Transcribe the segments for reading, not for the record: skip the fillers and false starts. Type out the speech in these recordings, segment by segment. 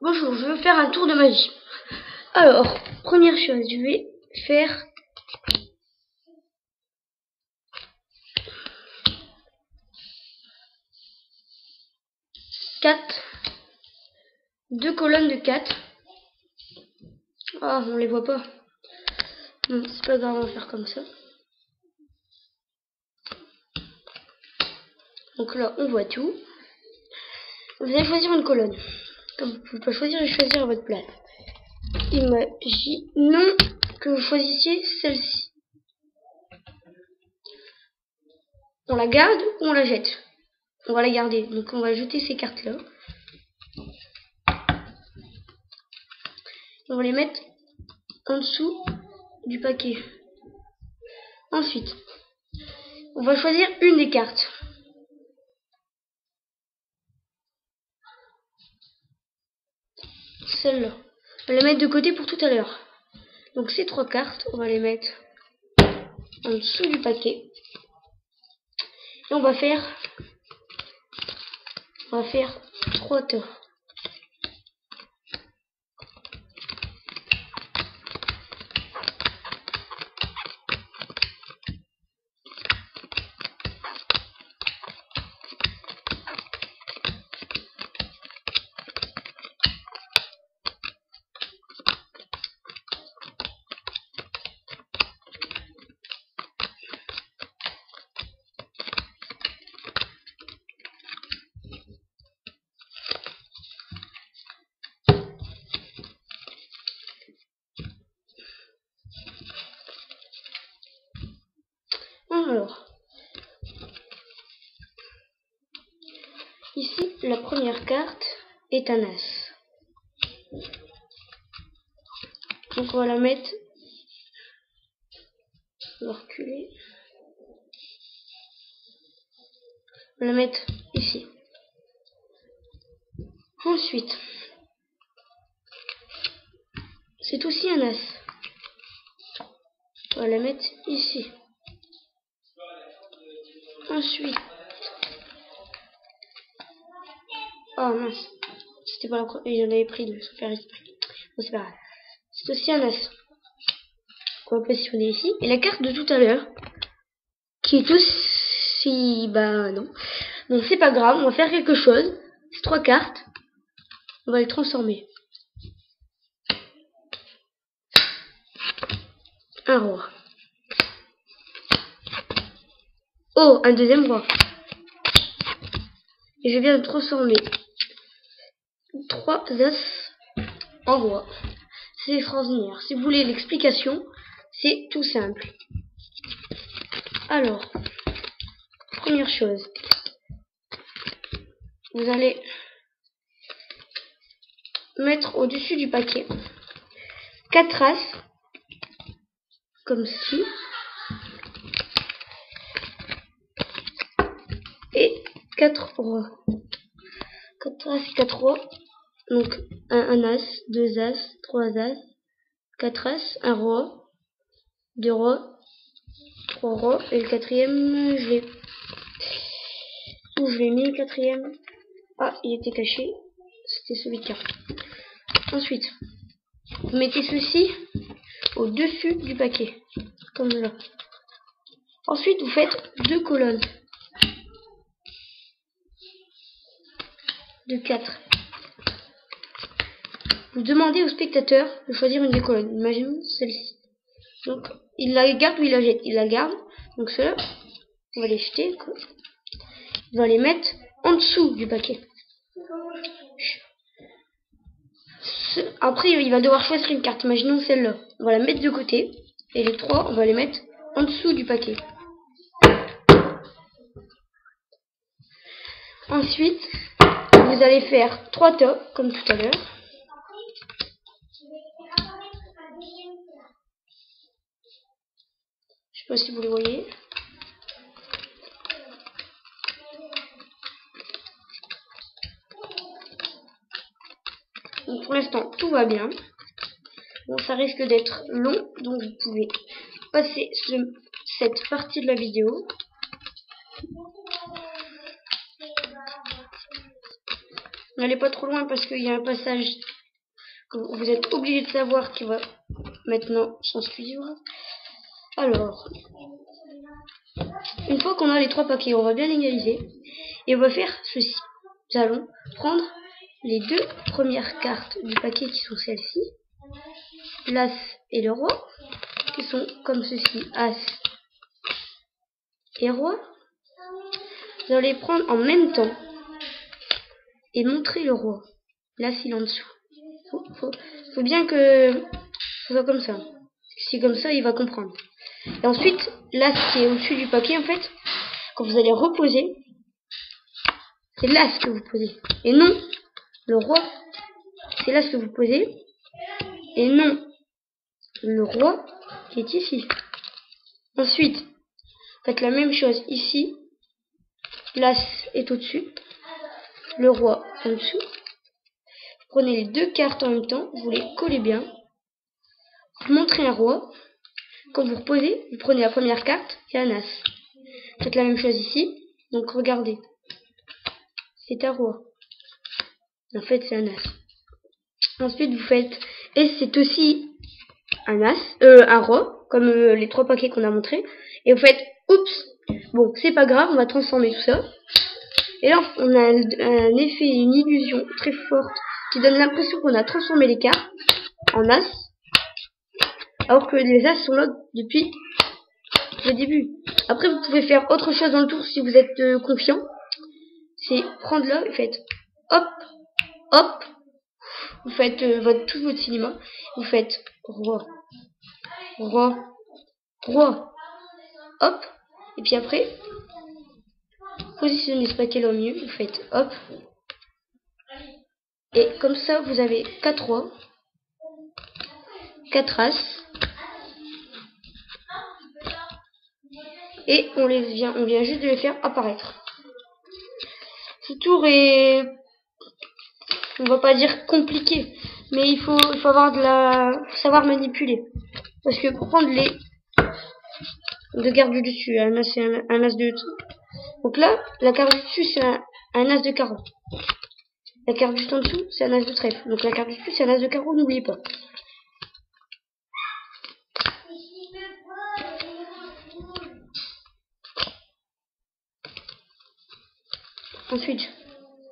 Bonjour, je veux faire un tour de magie. Alors, première chose, je vais faire deux colonnes de 4. Ah, on les voit pas. C'est pas grave, on va faire comme ça. Donc là, on voit tout. Vous allez choisir une colonne. Comme vous pouvez pas choisir, je vais choisir à votre place. Imaginons que vous choisissiez celle-ci. On la garde ou on la jette? On va la garder. Donc on va jeter ces cartes-là. On va les mettre en dessous du paquet. Ensuite, on va choisir une des cartes. Celle-là. On va la mettre de côté pour tout à l'heure. Donc ces 3 cartes, on va les mettre en dessous du paquet. Et on va faire 3 tas. Alors, ici, la première carte est un as. Donc on va la mettre, on va reculer, on va la mettre ici. Ensuite, c'est aussi un as. On va la mettre ici. Ensuite, oh mince, c'était pas la première, j'en avais pris deux sans faire exprès. Bon, c'est pas grave. C'est aussi un as. On va positionner ici. Et la carte de tout à l'heure, qui est aussi, bah non. Bon, c'est pas grave, on va faire quelque chose. Ces 3 cartes, on va les transformer. Un roi. Oh, un deuxième roi. Et je viens de transformer 3 as en roi. C'est extraordinaire. Si vous voulez l'explication, c'est tout simple. Alors, première chose, vous allez mettre au-dessus du paquet 4 as, comme ceci, et 4 rois. 4 as et 4 rois. Donc un as, 2 as, 3 as, 4 as, un roi, 2 rois, 3 rois, et le quatrième, où je l'ai mis le quatrième? Ah, il était caché, c'était celui de carte. Ensuite, vous mettez ceci au-dessus du paquet, comme là. Ensuite, vous faites 2 colonnes de 4. Vous demandez au spectateur de choisir une des colonnes. Imaginons celle-ci. Donc, il la garde ou il la jette? Il la garde. Donc ceux-là, on va les jeter. On va les mettre en dessous du paquet. Après, il va devoir choisir une carte. Imaginons celle-là. On va la mettre de côté. Et les 3, on va les mettre en dessous du paquet. Ensuite, vous allez faire 3 tas, comme tout à l'heure. Je sais pas si vous les voyez. Donc pour l'instant, tout va bien. Bon, ça risque d'être long, donc vous pouvez passer cette partie de la vidéo. N'allez pas trop loin parce qu'il y a un passage que vous êtes obligé de savoir qui va maintenant s'en suivre. Alors, une fois qu'on a les 3 paquets, on va bien égaliser. Et on va faire ceci. Nous allons prendre les 2 premières cartes du paquet qui sont celles-ci. L'As et le Roi, qui sont comme ceci, As et Roi. Vous allez prendre en même temps et montrer le Roi. L'As il est en dessous. Faut bien que ce soit comme ça. Si comme ça, il va comprendre. Et ensuite, l'As qui est au-dessus du paquet, en fait, quand vous allez reposer, c'est l'As que vous posez. Et non le Roi. C'est l'As que vous posez. Et non le Roi qui est ici. Ensuite, faites la même chose ici. L'As est au-dessus. Le Roi en dessous. Vous prenez les 2 cartes en même temps. Vous les collez bien. Vous montrez un Roi. Quand vous reposez, vous prenez la première carte et un As. Faites la même chose ici. Donc regardez. C'est un Roi. En fait, c'est un As. Ensuite, vous faites... Et c'est aussi un As, un Roi, comme les 3 paquets qu'on a montrés. Et vous faites... Oups. Bon, c'est pas grave, on va transformer tout ça. Et là, on a un effet, une illusion très forte qui donne l'impression qu'on a transformé les cartes en As. Alors que les As sont là depuis le début. Après, vous pouvez faire autre chose dans le tour si vous êtes confiant. C'est prendre là, vous faites hop, hop. Vous faites tout votre cinéma. Vous faites Roi, Roi, Roi, hop. Et puis après, positionnez ce paquet là au milieu. Vous faites hop. Et comme ça, vous avez 4 Rois, 4 As. Et on vient juste de les faire apparaître. Ce tour est, on va pas dire compliqué, mais il faut avoir faut savoir manipuler. Parce que pour prendre les 2 cartes du dessus, un As et un As de dessous. Donc là, la carte du dessus c'est un As de carreau. La carte juste en dessous c'est un As de trèfle. Donc la carte du dessus c'est un As de carreau, n'oubliez pas. Ensuite,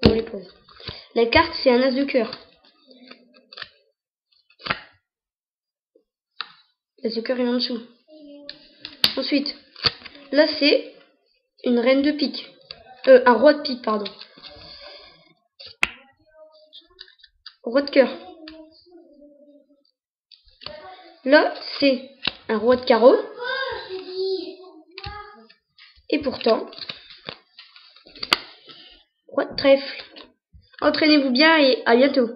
on les pose. La carte, c'est un As de cœur. L'As de cœur est en dessous. Ensuite, là, c'est une reine de pique. Un roi de pique, pardon. Roi de cœur. Là, c'est un roi de carreau. Et pourtant, roi de trèfle. Entraînez-vous bien et à bientôt.